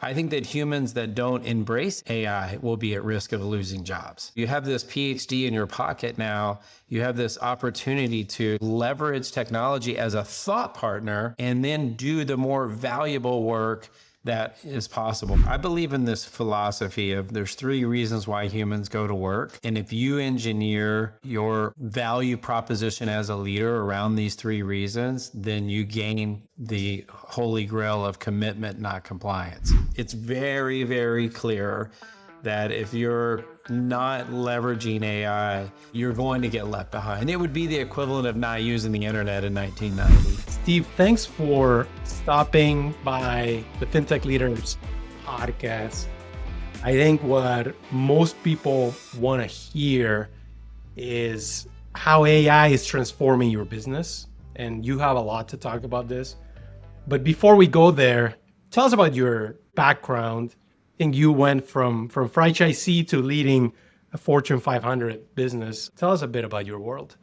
I think that humans that don't embrace AI will be at risk of losing jobs. You have this PhD in your pocket now. You have this opportunity to leverage technology as a thought partner and then do the more valuable work that is possible. I believe in this philosophy of there's 3 reasons why humans go to work. And if you engineer your value proposition as a leader around these 3 reasons, then you gain the holy grail of commitment, not compliance. It's very, very clear that if you're not leveraging AI, you're going to get left behind. It would be the equivalent of not using the internet in 1990. Steve, thanks for stopping by the Fintech Leaders podcast. I think what most people want to hear is how AI is transforming your business. And you have a lot to talk about this. But before we go there, tell us about your background. I think you went from franchisee to leading a Fortune 500 business. Tell us a bit about your world.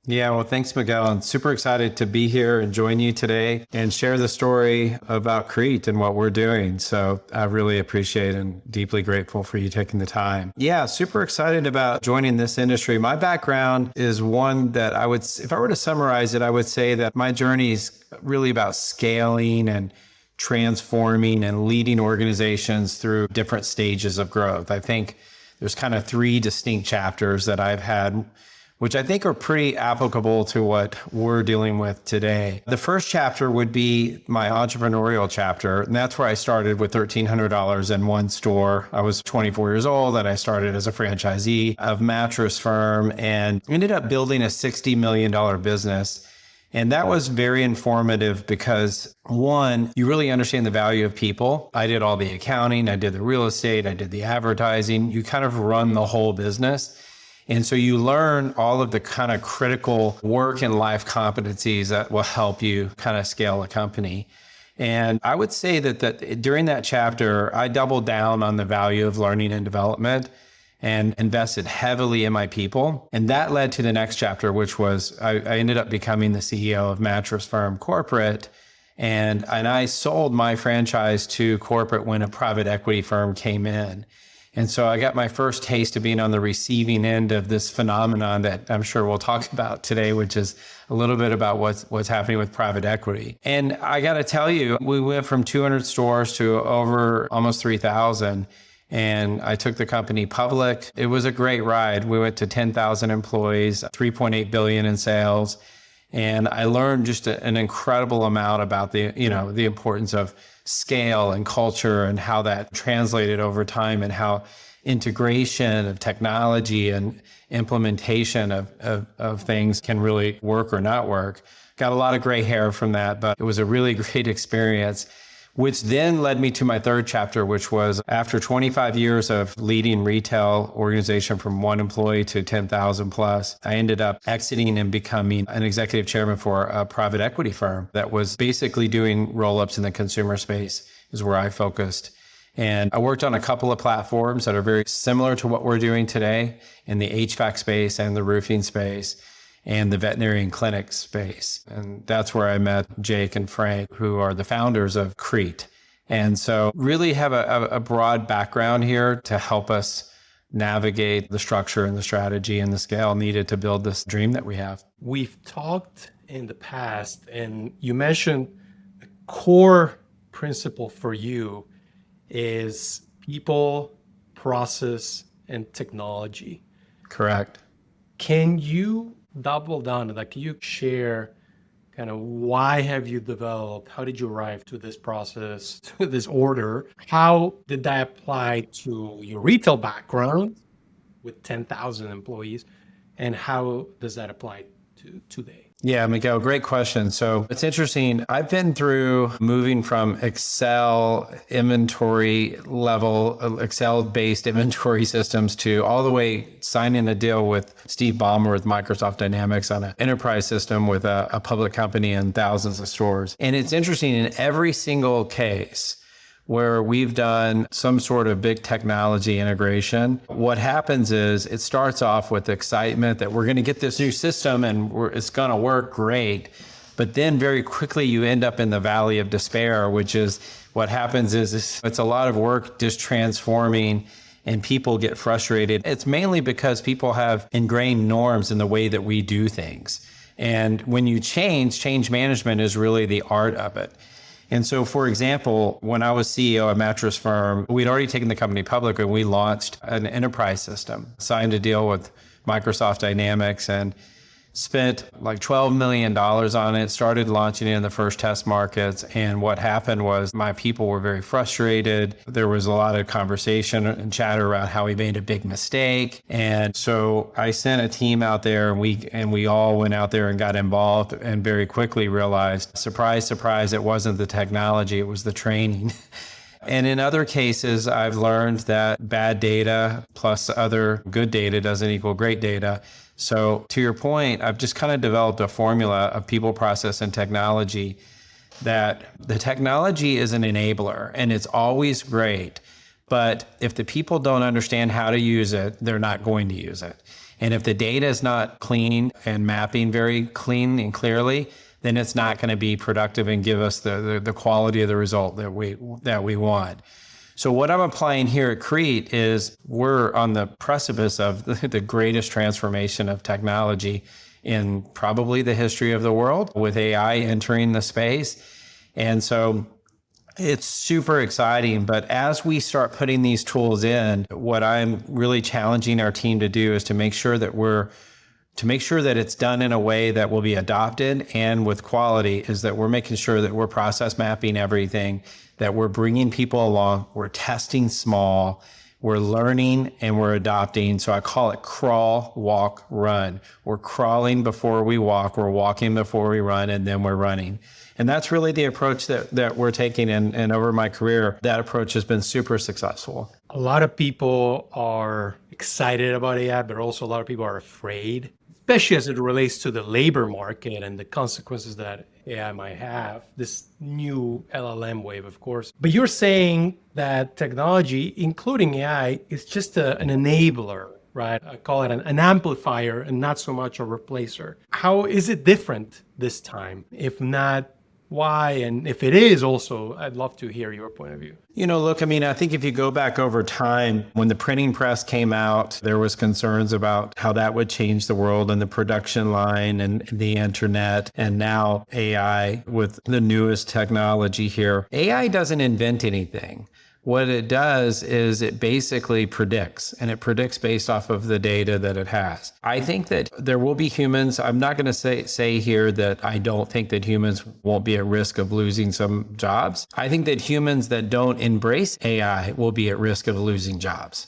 Yeah, well, thanks, Miguel. I'm super excited to be here and join you today and share the story about Crete and what we're doing. So I really appreciate and deeply grateful for you taking the time. Yeah, super excited about joining this industry. My background is one that if I were to summarize it, I would say that my journey is really about scaling and transforming and leading organizations through different stages of growth. I think there's kind of 3 distinct chapters that I've had, which I think are pretty applicable to what we're dealing with today. The first chapter would be my entrepreneurial chapter, and that's where I started with $1,300 in one store. I was 24 years old, and I started as a franchisee of Mattress Firm and ended up building a $60 million business. And that was very informative because, one, you really understand the value of people. I did all the accounting, I did the real estate, I did the advertising. You kind of run the whole business. And so you learn all of the kind of critical work and life competencies that will help you kind of scale a company. And I would say that during that chapter, I doubled down on the value of learning and development and invested heavily in my people. And that led to the next chapter, which was I ended up becoming the CEO of Mattress Firm Corporate. And I sold my franchise to corporate when a private equity firm came in. And so I got my first taste of being on the receiving end of this phenomenon that I'm sure we'll talk about today, which is a little bit about what's happening with private equity. And I got to tell you, we went from 200 stores to over almost 3,000. And I took the company public. It was a great ride. We went to 10,000 employees, 3.8 billion in sales. And I learned just an incredible amount about the importance of scale and culture and how that translated over time and how integration of technology and implementation of things can really work or not work. Got a lot of gray hair from that, but it was a really great experience, which then led me to my third chapter, which was after 25 years of leading retail organization from 1 employee to 10,000 plus, I ended up exiting and becoming an executive chairman for a private equity firm that was basically doing roll-ups in the consumer space is where I focused. And I worked on a couple of platforms that are very similar to what we're doing today in the HVAC space and the roofing space and the veterinarian clinic space. And that's where I met Jake and Frank, who are the founders of Crete. And so really have a broad background here to help us navigate the structure and the strategy and the scale needed to build this dream that we have. We've talked in the past, and you mentioned a core principle for you is people, process, and technology. Correct. Can you double down on that? Can you share kind of why have you developed, how did you arrive to this process, to this order? How did that apply to your retail background with 10,000 employees? And how does that apply to today? Yeah, Miguel, great question. So it's interesting. I've been through moving from Excel inventory level, Excel-based inventory systems to all the way signing a deal with Steve Ballmer with Microsoft Dynamics on an enterprise system with a public company and thousands of stores. And it's interesting in every single case where we've done some sort of big technology integration, what happens is it starts off with excitement that we're going to get this new system and it's going to work great. But then very quickly you end up in the valley of despair, which is what happens is it's a lot of work just transforming, and people get frustrated. It's mainly because people have ingrained norms in the way that we do things. And when you change management is really the art of it. And so, for example, when I was CEO at Mattress Firm, we'd already taken the company public and we launched an enterprise system, signed a deal with Microsoft Dynamics, and spent like $12 million on it, started launching it in the first test markets. And what happened was my people were very frustrated. There was a lot of conversation and chatter around how we made a big mistake. And so I sent a team out there, and we all went out there and got involved, and very quickly realized, surprise, surprise, it wasn't the technology, it was the training. And in other cases, I've learned that bad data plus other good data doesn't equal great data. So to your point, I've just kind of developed a formula of people, process, and technology, that the technology is an enabler and it's always great. But if the people don't understand how to use it, they're not going to use it. And if the data is not clean and mapping very clean and clearly, then it's not going to be productive and give us the quality of the result that we want. So what I'm applying here at Crete is we're on the precipice of the greatest transformation of technology in probably the history of the world, with AI entering the space. And so it's super exciting. But as we start putting these tools in, what I'm really challenging our team to do is to make sure that it's done in a way that will be adopted and with quality, is that we're making sure that we're process mapping everything, that we're bringing people along, we're testing small, we're learning, and we're adopting. So I call it crawl, walk, run. We're crawling before we walk, we're walking before we run, and then we're running. And that's really the approach that we're taking. And over my career, that approach has been super successful. A lot of people are excited about AI, but also a lot of people are afraid, especially as it relates to the labor market and the consequences that AI might have, this new LLM wave, of course. But you're saying that technology, including AI, is just an enabler, right? I call it an amplifier and not so much a replacer. How is it different this time? If not, why? And if it is also, I'd love to hear your point of view. Look, I think if you go back over time, when the printing press came out, there was concerns about how that would change the world and the production line and the internet, and now AI with the newest technology here. AI doesn't invent anything. What it does is it basically predicts, and it predicts based off of the data that it has. I think that there will be humans. I'm not going to say here that I don't think that humans won't be at risk of losing some jobs. I think that humans that don't embrace AI will be at risk of losing jobs.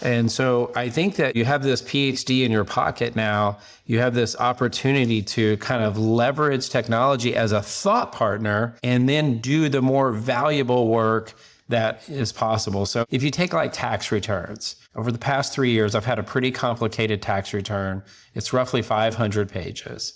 And so I think that you have this PhD in your pocket now. You have this opportunity to kind of leverage technology as a thought partner and then do the more valuable work that is possible. So if you take like tax returns, over the past 3 years, I've had a pretty complicated tax return. It's roughly 500 pages.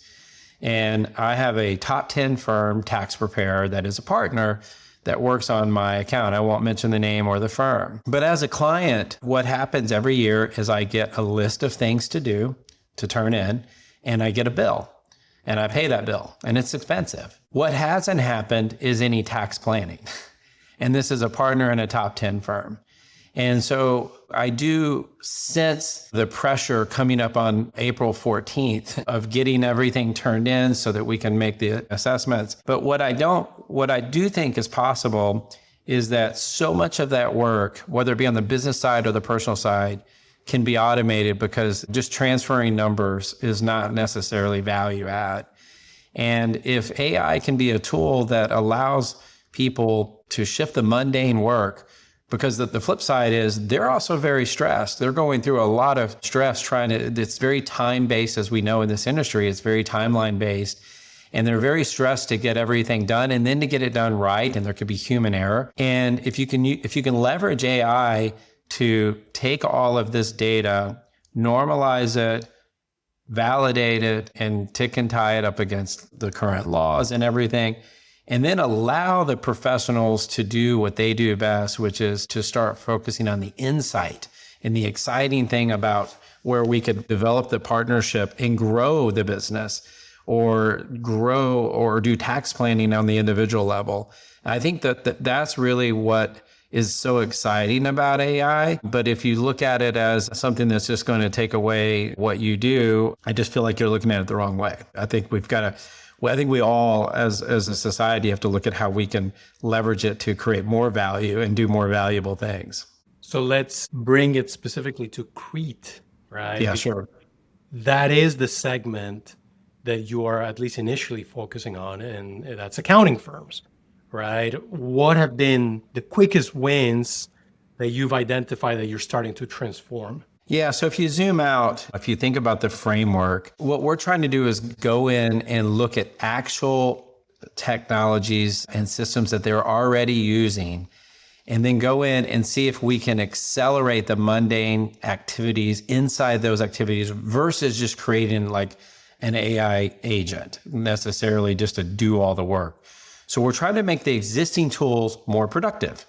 And I have a top 10 firm tax preparer that is a partner that works on my account. I won't mention the name or the firm. But as a client, what happens every year is I get a list of things to do, to turn in, and I get a bill. And I pay that bill, and it's expensive. What hasn't happened is any tax planning. And this is a partner in a top 10 firm. And so I do sense the pressure coming up on April 14th of getting everything turned in so that we can make the assessments. But what I do think is possible is that so much of that work, whether it be on the business side or the personal side, can be automated, because just transferring numbers is not necessarily value add. And if AI can be a tool that allows people to shift the mundane work, because the flip side is they're also very stressed. They're going through a lot of stress it's very time-based, as we know in this industry, it's very timeline-based. And they're very stressed to get everything done and then to get it done right. And there could be human error. And if you can leverage AI to take all of this data, normalize it, validate it, and tick and tie it up against the current laws and everything, and then allow the professionals to do what they do best, which is to start focusing on the insight and the exciting thing about where we could develop the partnership and grow the business. or grow or do tax planning on the individual level. I think that's really what is so exciting about AI. But if you look at it as something that's just going to take away what you do, I just feel like you're looking at it the wrong way. I think I think we all, as a society, have to look at how we can leverage it to create more value and do more valuable things. So let's bring it specifically to Crete, right? Yeah, sure. That is the segment that you are at least initially focusing on, and that's accounting firms, right? What have been the quickest wins that you've identified that you're starting to transform? Yeah, so if you zoom out, if you think about the framework, what we're trying to do is go in and look at actual technologies and systems that they're already using, and then go in and see if we can accelerate the mundane activities inside those activities versus just creating like an AI agent necessarily just to do all the work. So we're trying to make the existing tools more productive.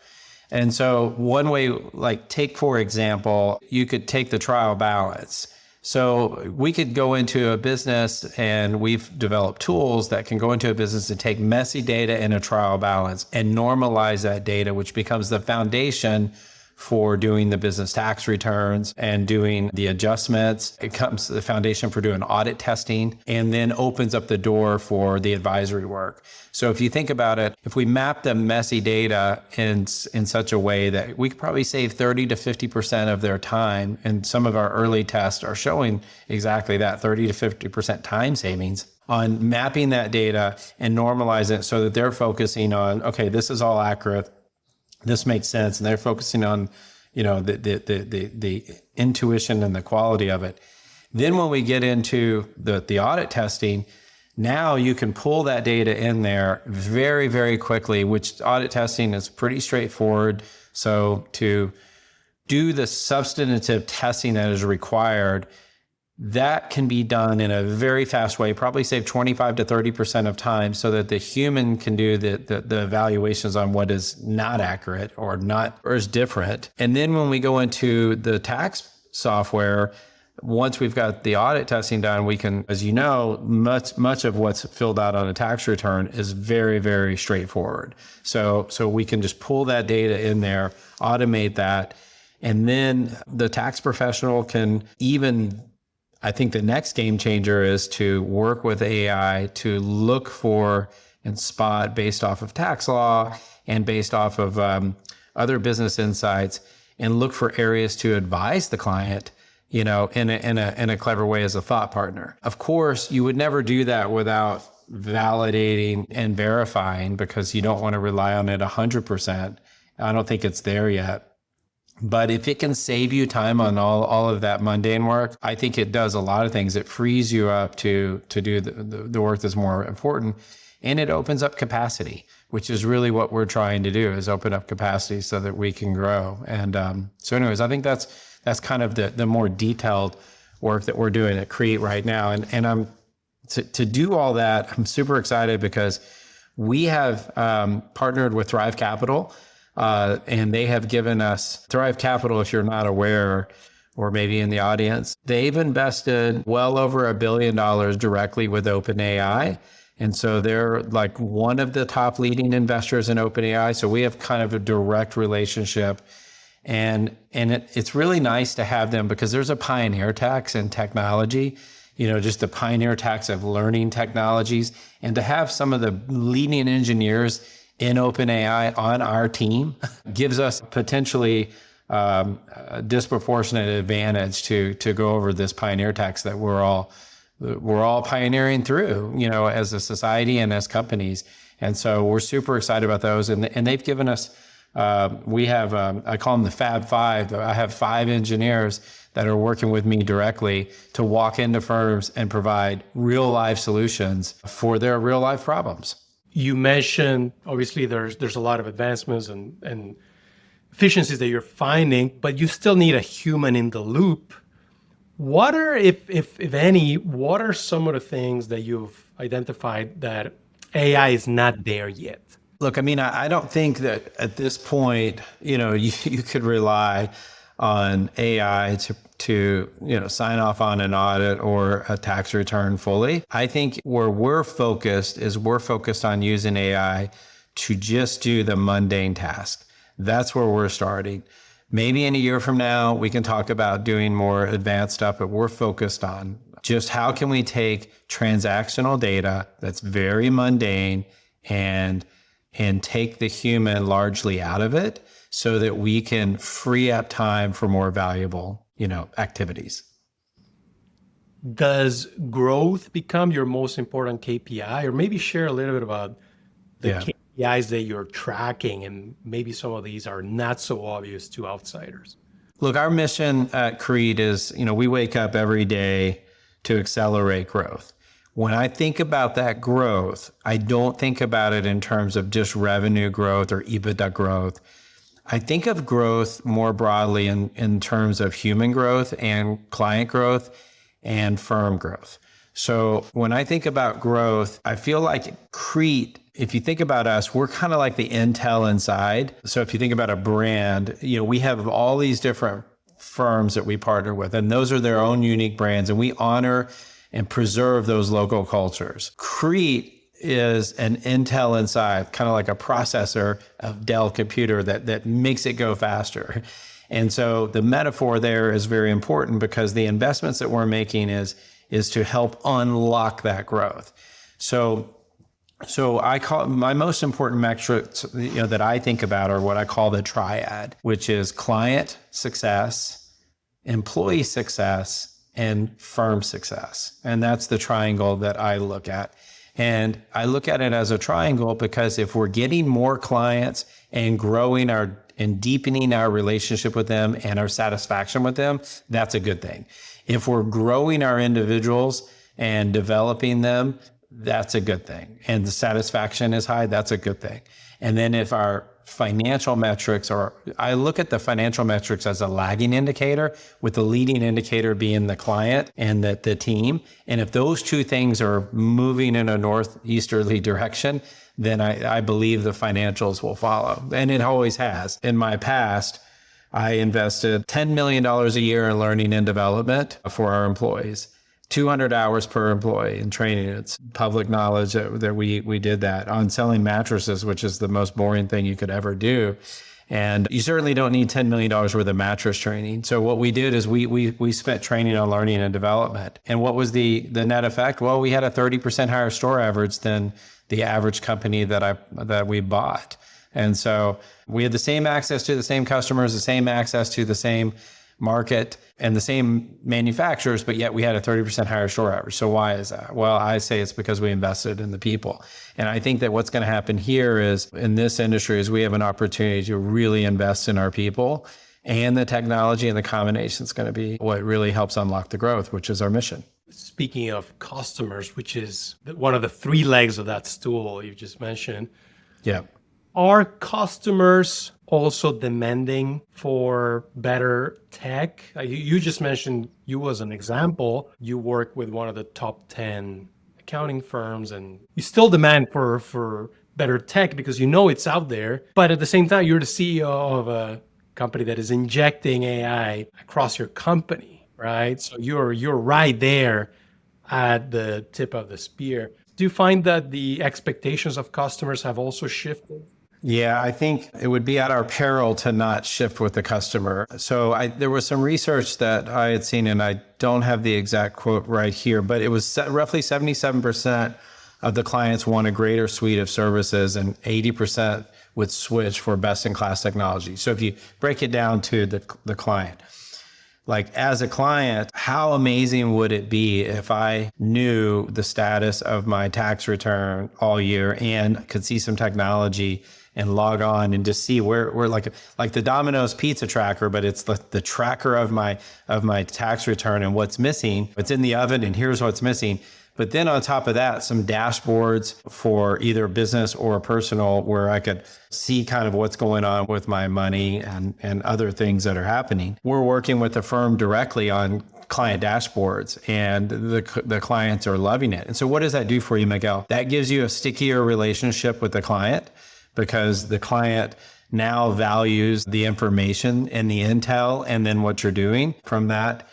And so one way, like take, for example, you could take the trial balance. So we could go into a business, and we've developed tools that can go into a business and take messy data in a trial balance and normalize that data, which becomes the foundation for doing the business tax returns and doing the adjustments. It becomes the foundation for doing audit testing, and then opens up the door for the advisory work. So if you think about it, if we map the messy data in such a way that we could probably save 30 to 50% of their time, and some of our early tests are showing exactly that 30 to 50% time savings on mapping that data and normalize it so that they're focusing on, okay, this is all accurate. This makes sense. And they're focusing on, the intuition and the quality of it. Then when we get into the audit testing, now you can pull that data in there very, very quickly, which audit testing is pretty straightforward. So to do the substantive testing that is required, that can be done in a very fast way, probably save 25 to 30% of time, so that the human can do the evaluations on what is not accurate or is different. And then when we go into the tax software, once we've got the audit testing done, we can, as you know, much of what's filled out on a tax return is very, very straightforward. So we can just pull that data in there, automate that, and then the tax professional can even, I think the next game changer is to work with AI to look for and spot, based off of tax law and based off of other business insights, and look for areas to advise the client, in a clever way as a thought partner. Of course, you would never do that without validating and verifying, because you don't want to rely on it 100%. I don't think it's there yet. But if it can save you time on all of that mundane work, I think it does a lot of things. It frees you up to do the work that's more important, and it opens up capacity, which is really what we're trying to do, is open up capacity so that we can grow. And so anyways, I think that's kind of the more detailed work that we're doing at Crete right now. And I'm to do all that, I'm super excited because we have partnered with Thrive Capital. And they have given us Thrive Capital, if you're not aware, or maybe in the audience, they've invested well over $1 billion directly with OpenAI. And so they're like one of the top leading investors in OpenAI. So we have kind of a direct relationship. And it's really nice to have them, because there's a pioneer tax in technology, just the pioneer tax of learning technologies. And to have some of the leading engineers in OpenAI on our team gives us potentially a disproportionate advantage to go over this pioneer tax that we're all pioneering through, as a society and as companies. And so we're super excited about those. And they've given us, we have, I call them the Fab Five. I have 5 engineers that are working with me directly to walk into firms and provide real life solutions for their real life problems. You mentioned, obviously, there's a lot of advancements and efficiencies that you're finding, but you still need a human in the loop. What are, if any, what are some of the things that you've identified that AI is not there yet? Look, I mean, I don't think that at this point, you could rely on AI to sign off on an audit or a tax return fully. I think where we're focused on using AI to just do the mundane task. That's where we're starting. Maybe in a year from now, we can talk about doing more advanced stuff, but we're focused on just how can we take transactional data that's very mundane and take the human largely out of it so that we can free up time for more valuable, activities. Does growth become your most important KPI? Or maybe share a little bit about the KPIs that you're tracking, and maybe some of these are not so obvious to outsiders. Look, our mission at Crete is, we wake up every day to accelerate growth. When I think about that growth, I don't think about it in terms of just revenue growth or EBITDA growth. I think of growth more broadly in terms of human growth and client growth and firm growth. So when I think about growth, I feel like Crete, if you think about us, we're kind of like the Intel inside. So if you think about a brand, we have all these different firms that we partner with, and those are their own unique brands, and we honor and preserve those local cultures. Crete is an Intel inside, kind of like a processor of Dell computer that makes it go faster. And so the metaphor there is very important because the investments that we're making is to help unlock that growth. So I call my most important metrics, that I think about are what I call the triad, which is client success, employee success, and firm success. And that's the triangle that I look at. And I look at it as a triangle because if we're getting more clients and growing and deepening our relationship with them and our satisfaction with them, that's a good thing. If we're growing our individuals and developing them, that's a good thing. And the satisfaction is high, that's a good thing. And then if our financial metrics I look at the financial metrics as a lagging indicator, with the leading indicator being the client and the team. And if those two things are moving in a northeasterly direction, then I believe the financials will follow. And it always has. In my past, I invested $10 million a year in learning and development for our employees. 200 hours per employee in training. It's public knowledge that we did that on selling mattresses, which is the most boring thing you could ever do. And you certainly don't need $10 million worth of mattress training. So what we did is we spent training on learning and development. And what was the net effect? Well, we had a 30% higher store average than the average company that we bought. And so we had the same access to the same customers, the same access to the same market and the same manufacturers, but yet we had a 30% higher store average. So why is that? Well, I say it's because we invested in the people. And I think that what's going to happen here is in this industry is we have an opportunity to really invest in our people, and the technology and the combination is going to be what really helps unlock the growth, which is our mission. Speaking of customers, which is one of the three legs of that stool you just mentioned. Yeah. Are customers also demanding for better tech? You just mentioned you as an example. You work with one of the top 10 accounting firms, and you still demand for better tech because it's out there. But at the same time, you're the CEO of a company that is injecting AI across your company, right? So you're right there at the tip of the spear. Do you find that the expectations of customers have also shifted? Yeah, I think it would be at our peril to not shift with the customer. So there was some research that I had seen, and I don't have the exact quote right here, but it was roughly 77% of the clients want a greater suite of services, and 80% would switch for best-in-class technology. So if you break it down to the client, like as a client, how amazing would it be if I knew the status of my tax return all year and could see some technology and log on and just see where like the Domino's pizza tracker, but it's the tracker of my tax return and what's missing. It's in the oven and here's what's missing. But then on top of that, some dashboards for either business or personal where I could see kind of what's going on with my money and other things that are happening. We're working with the firm directly on client dashboards, and the clients are loving it. And so what does that do for you, Miguel? That gives you a stickier relationship with the client, because the client now values the information and the intel and then what you're doing from that.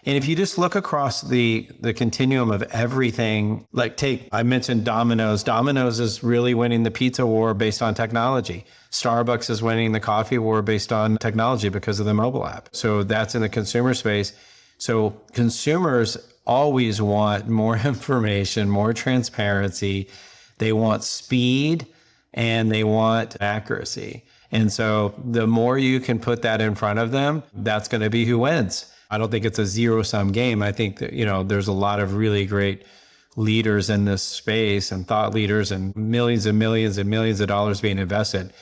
And if you just look across the continuum of everything, like I mentioned Domino's. Domino's is really winning the pizza war based on technology. Starbucks is winning the coffee war based on technology because of the mobile app. So that's in the consumer space. So consumers always want more information, more transparency. They want speed and they want accuracy. And so the more you can put that in front of them, that's going to be who wins. I don't think it's a zero-sum game. I think that, there's a lot of really great leaders in this space and thought leaders and millions and millions and millions of dollars being invested.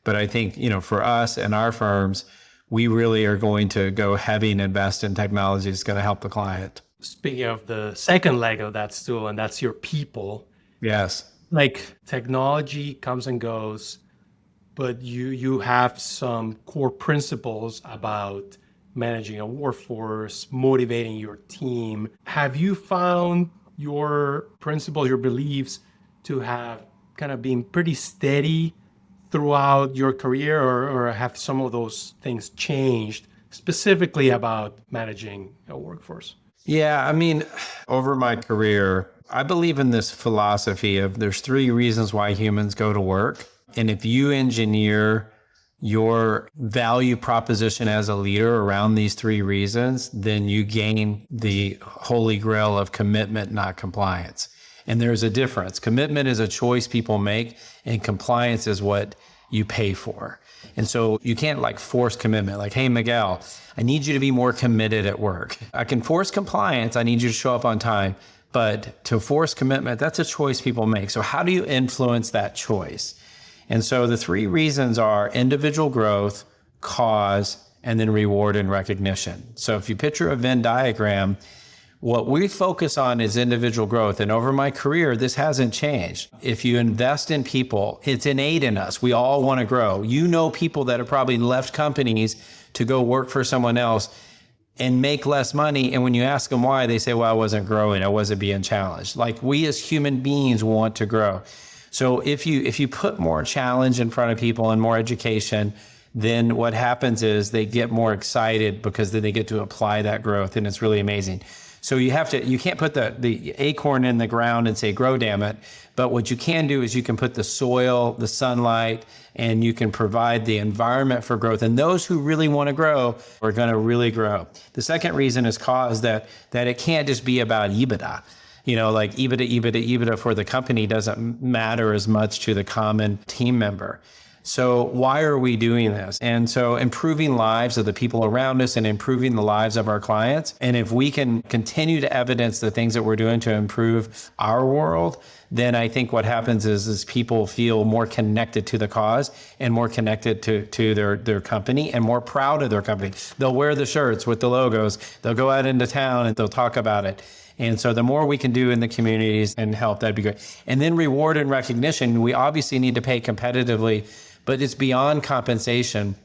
But I think, for us and our firms, we really are going to go heavy and invest in technology that's going to help the client. Speaking of the second leg of that stool, and that's your people. Yes. Like technology comes and goes, but you have some core principles about managing a workforce, motivating your team. Have you found your principles, your beliefs to have kind of been pretty steady throughout your career, or have some of those things changed specifically about managing a workforce? Yeah, over my career, I believe in this philosophy of there's 3 reasons why humans go to work. And if you engineer your value proposition as a leader around these 3 reasons, then you gain the holy grail of commitment, not compliance. And there's a difference. Commitment is a choice people make, and compliance is what you pay for. And so you can't force commitment. Like, hey, Miguel, I need you to be more committed at work. I can force compliance. I need you to show up on time. But to force commitment, that's a choice people make. So how do you influence that choice? And so the 3 reasons are individual growth, cause, and then reward and recognition. So if you picture a Venn diagram, what we focus on is individual growth. And over my career, this hasn't changed. If you invest in people, it's innate in us. We all want to grow. People that have probably left companies to go work for someone else and make less money. And when you ask them why, they say, well, I wasn't growing. I wasn't being challenged. We as human beings want to grow. So if you put more challenge in front of people and more education, then what happens is they get more excited because then they get to apply that growth, and it's really amazing. So you can't put the acorn in the ground and say, grow, damn it. But what you can do is you can put the soil, the sunlight, and you can provide the environment for growth. And those who really want to grow are going to really grow. The second reason is cause, that it can't just be about EBITDA. EBITDA for the company doesn't matter as much to the common team member. So why are we doing this? And so improving lives of the people around us and improving the lives of our clients. And if we can continue to evidence the things that we're doing to improve our world, then I think what happens is people feel more connected to the cause and more connected to their company and more proud of their company. They'll wear the shirts with the logos. They'll go out into town and they'll talk about it. And so the more we can do in the communities and help, that'd be great. And then reward and recognition, we obviously need to pay competitively, but it's beyond compensation.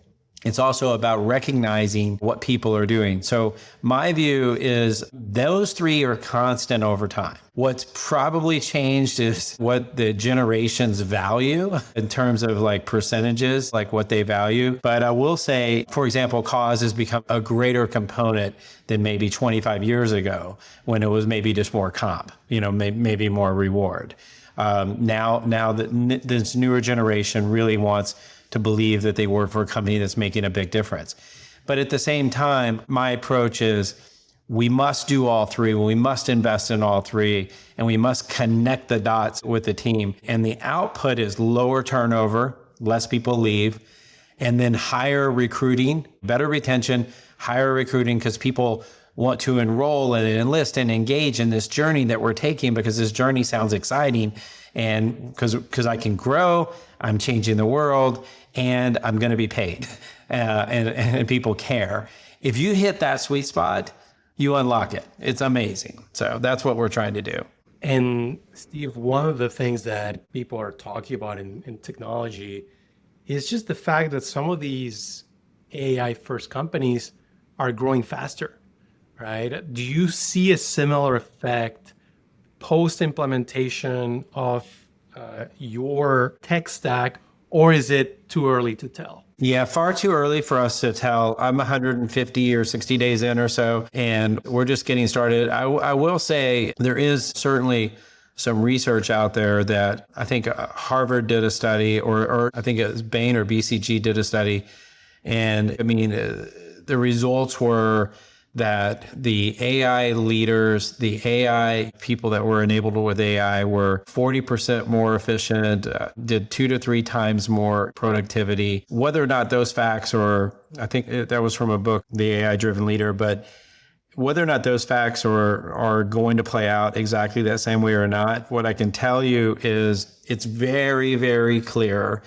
It's also about recognizing what people are doing. So my view is those 3 are constant over time. What's probably changed is what the generations value in terms of percentages, what they value. But I will say, for example, cause has become a greater component than maybe 25 years ago when it was maybe just more comp, maybe more reward. Now that this newer generation really wants to believe that they work for a company that's making a big difference. But at the same time, my approach is we must do all 3. We must invest in all 3, and we must connect the dots with the team. And the output is lower turnover, less people leave, and then higher recruiting, better retention, higher recruiting, because people want to enroll and enlist and engage in this journey that we're taking, because this journey sounds exciting. And because I can grow, I'm changing the world, and I'm going to be paid, and people care. If you hit that sweet spot, you unlock it. It's amazing. So that's what we're trying to do. And Steve, one of the things that people are talking about in technology is just the fact that some of these AI first companies are growing faster, right? Do you see a similar effect post implementation of your tech stack, or is it too early to tell? Yeah, far too early for us to tell. I'm 150 or 60 days in or so, and we're just getting started. I will say there is certainly some research out there that I think Harvard did a study, or I think it was Bain or BCG did a study. And I mean, the results were that the AI leaders, the AI people that were enabled with AI were 40% more efficient, did 2 to 3 times more productivity. Whether or not those facts, or I think that was from a book, The AI Driven Leader, but whether or not those facts are going to play out exactly that same way or not, what I can tell you is it's very, very clear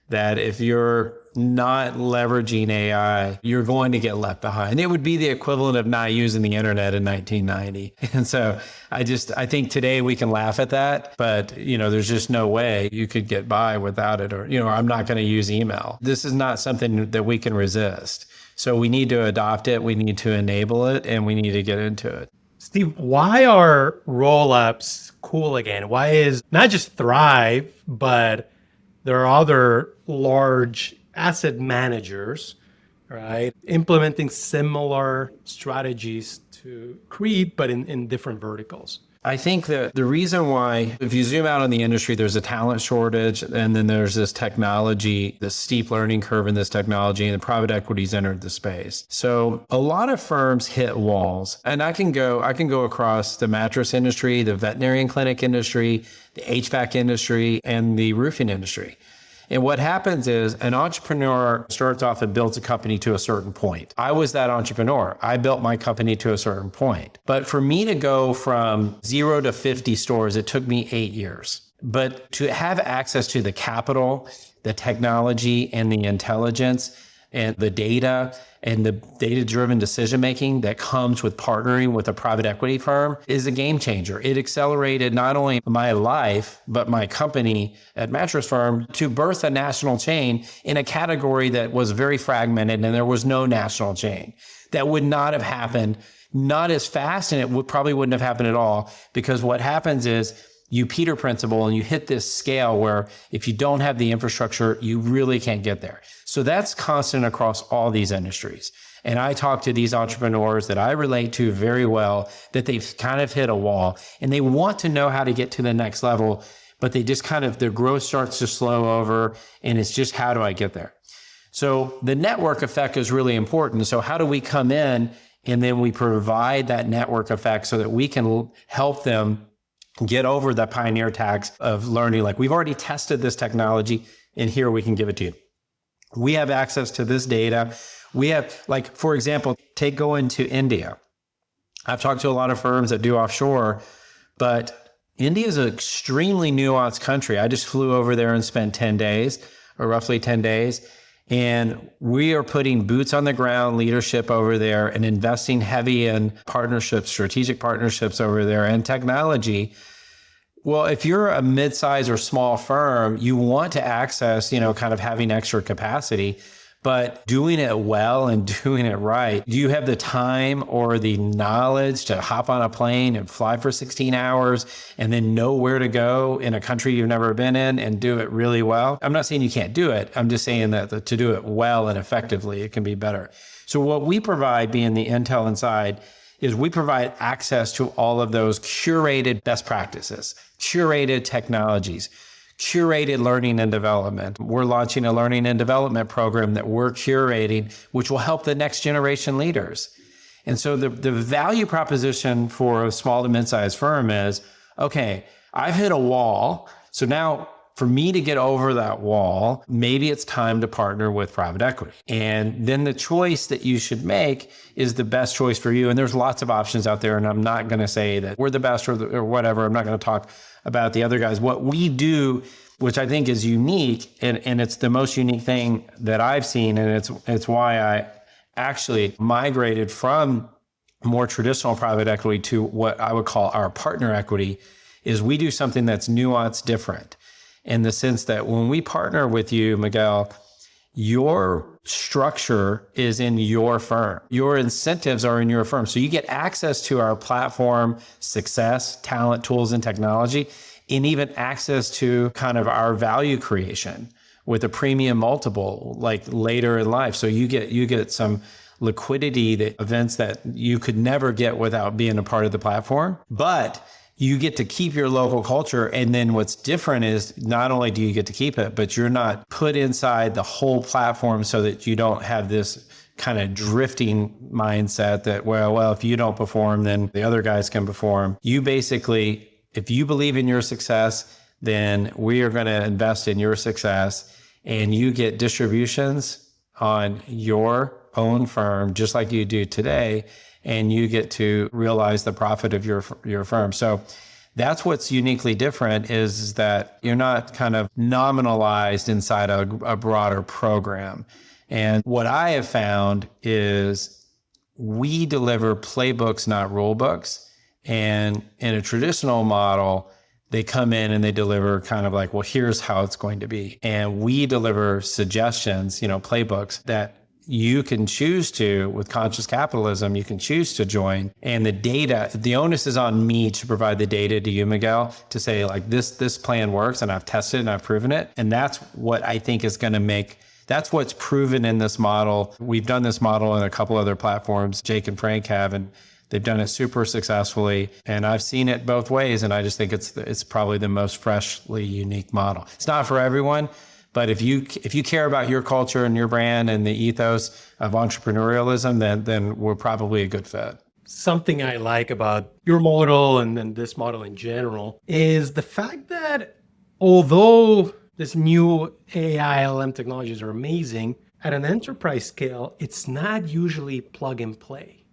that if you're not leveraging AI, you're going to get left behind. It would be the equivalent of not using the internet in 1990. And so I think today we can laugh at that, but there's just no way you could get by without it. Or, I'm not going to use email. This is not something that we can resist. So we need to adopt it, we need to enable it, and we need to get into it. Steve, why are roll-ups cool again? Why is not just Thrive, but there are other large asset managers, right, implementing similar strategies to Crete, but in different verticals? I think that the reason why, if you zoom out on the industry, there's a talent shortage, and then there's this technology, this steep learning curve in this technology, and the private equity's entered the space. So a lot of firms hit walls, and I can go across the mattress industry, the veterinarian clinic industry, the HVAC industry, and the roofing industry. And what happens is an entrepreneur starts off and builds a company to a certain point. I was that entrepreneur. I built my company to a certain point. But for me to go from 0 to 50 stores, it took me 8 years. But to have access to the capital, the technology, and the intelligence, and the data, and the data-driven decision-making that comes with partnering with a private equity firm is a game changer. It accelerated not only my life, but my company at Mattress Firm to birth a national chain in a category that was very fragmented, and there was no national chain. That would not have happened, not as fast, and it probably wouldn't have happened at all, because what happens is you Peter principle, and you hit this scale where if you don't have the infrastructure, you really can't get there. So that's constant across all these industries. And I talk to these entrepreneurs that I relate to very well, that they've kind of hit a wall and they want to know how to get to the next level, but they just their growth starts to slow over, and it's just, how do I get there? So the network effect is really important. So how do we come in and then we provide that network effect so that we can help them get over the pioneer tax of learning, like, we've already tested this technology and here we can give it to you. We have access to this data. We have, like, for example, going to India. I've talked to a lot of firms that do offshore, but India is an extremely nuanced country. I just flew over there and spent 10 days, or roughly 10 days. And we are putting boots on the ground leadership over there and investing heavy in partnerships, strategic partnerships over there, and technology. Well, if you're a mid-size or small firm, you want to access, kind of having extra capacity, but doing it well and doing it right. Do you have the time or the knowledge to hop on a plane and fly for 16 hours and then know where to go in a country you've never been in and do it really well? I'm not saying you can't do it. I'm just saying that to do it well and effectively, it can be better. So what we provide, being the intel inside, is we provide access to all of those curated best practices, curated technologies, curated learning and development. We're launching a learning and development program that we're curating, which will help the next generation leaders. And so the value proposition for a small to mid-sized firm is, okay, I've hit a wall. So now for me to get over that wall, maybe it's time to partner with private equity. And then the choice that you should make is the best choice for you. And there's lots of options out there. And I'm not going to say that we're the best or whatever. I'm not going to talk about the other guys. What we do, which I think is unique, and it's the most unique thing that I've seen, and it's why I actually migrated from more traditional private equity to what I would call our partner equity, is we do something that's nuanced different, in the sense that when we partner with you, Miguel, your structure is in your firm. Your incentives are in your firm. So you get access to our platform, success, talent, tools, and technology, and even access to kind of our value creation, with a premium multiple like later in life. So you get some liquidity, that events that you could never get without being a part of the platform. But you get to keep your local culture. And then what's different is not only do you get to keep it, but you're not put inside the whole platform so that you don't have this kind of drifting mindset that, well, if you don't perform, then the other guys can perform. You basically, if you believe in your success, then we are going to invest in your success, and you get distributions on your own firm, just like you do today, and you get to realize the profit of your firm. So that's what's uniquely different, is that you're not kind of nominalized inside a broader program. And what I have found is we deliver playbooks, not rule books. And in a traditional model, they come in and they deliver kind of like, well, here's how it's going to be. And we deliver suggestions, playbooks that you can choose to, with conscious capitalism, you can choose to join. And the data, the onus is on me to provide the data to you, Miguel, to say like this plan works and I've tested it and I've proven it. And that's what I think is going to make, that's what's proven in this model. We've done this model in a couple other platforms, Jake and Frank have, and they've done it super successfully. And I've seen it both ways. And I just think it's probably the most freshly unique model. It's not for everyone. But if you care about your culture and your brand and the ethos of entrepreneurialism, then we're probably a good fit. Something I like about your model and this model in general is the fact that although this new AI LM technologies are amazing, at an enterprise scale, it's not usually plug and play,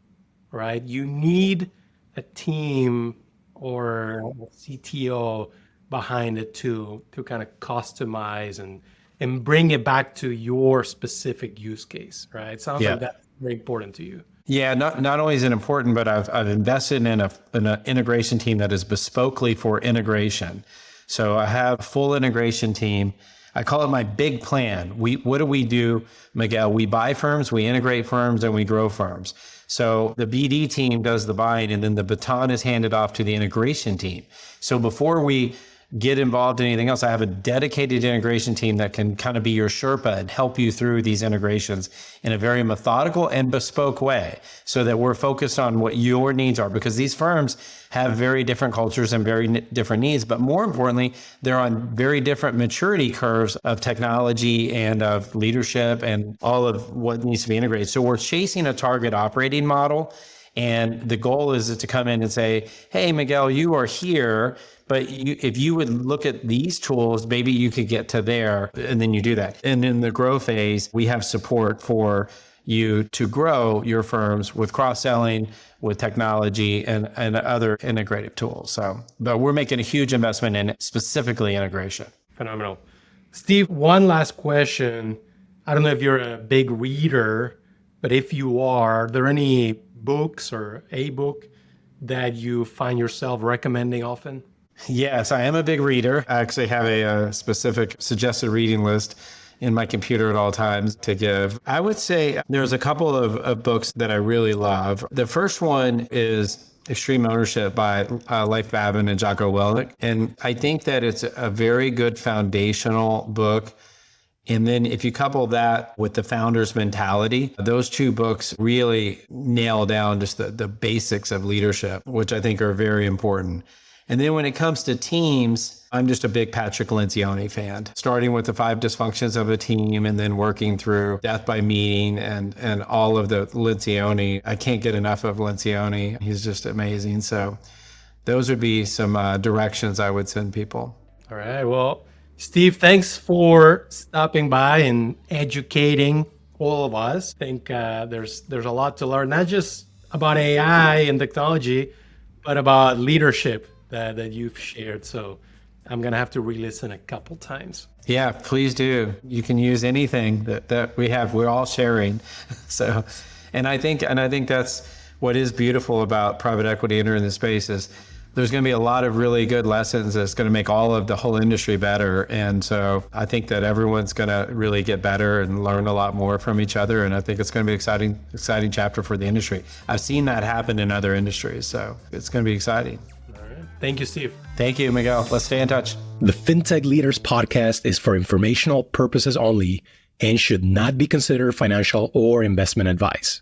right? You need a team or a CTO behind it to kind of customize and bring it back to your specific use case, right? It sounds like that's very important to you. Yeah, not only is it important, but I've invested in an integration team that is bespokely for integration. So I have a full integration team. I call it my big plan. What do we do, Miguel? We buy firms, we integrate firms, and we grow firms. So the BD team does the buying, and then the baton is handed off to the integration team. So before we get involved in anything else, I have a dedicated integration team that can kind of be your Sherpa and help you through these integrations in a very methodical and bespoke way, so that we're focused on what your needs are, because these firms have very different cultures and very different needs, but more importantly, they're on very different maturity curves of technology and of leadership and all of what needs to be integrated. So we're chasing a target operating model. And the goal is to come in and say, hey, Miguel, you are here, but if you would look at these tools, maybe you could get to there, and then you do that. And in the growth phase, we have support for you to grow your firms with cross-selling, with technology, and other integrative tools. So, but we're making a huge investment in specifically integration. Phenomenal. Steve, one last question. I don't know if you're a big reader, but if you are there any books or a book that you find yourself recommending often? Yes, I am a big reader. I actually have a specific suggested reading list in my computer at all times to give. I would say there's a couple of books that I really love. The first one is Extreme Ownership by Leif Babin and Jocko Willink. And I think that it's a very good foundational book. And then if you couple that with the founder's mentality, those two books really nail down just the basics of leadership, which I think are very important. And then when it comes to teams, I'm just a big Patrick Lencioni fan, starting with the 5 dysfunctions of a team and then working through death by meeting and all of the Lencioni. I can't get enough of Lencioni. He's just amazing. So those would be some directions I would send people. All right. Well, Steve, thanks for stopping by and educating all of us. I think there's a lot to learn, not just about AI and technology, but about leadership that you've shared. So I'm going to have to re-listen a couple times. Yeah, please do. You can use anything that we have. We're all sharing. So, and I think that's what is beautiful about private equity entering the space is there's going to be a lot of really good lessons that's going to make all of the whole industry better. And so I think that everyone's going to really get better and learn a lot more from each other. And I think it's going to be an exciting chapter for the industry. I've seen that happen in other industries. So it's going to be exciting. All right. Thank you, Steve. Thank you, Miguel. Let's stay in touch. The Fintech Leaders podcast is for informational purposes only and should not be considered financial or investment advice.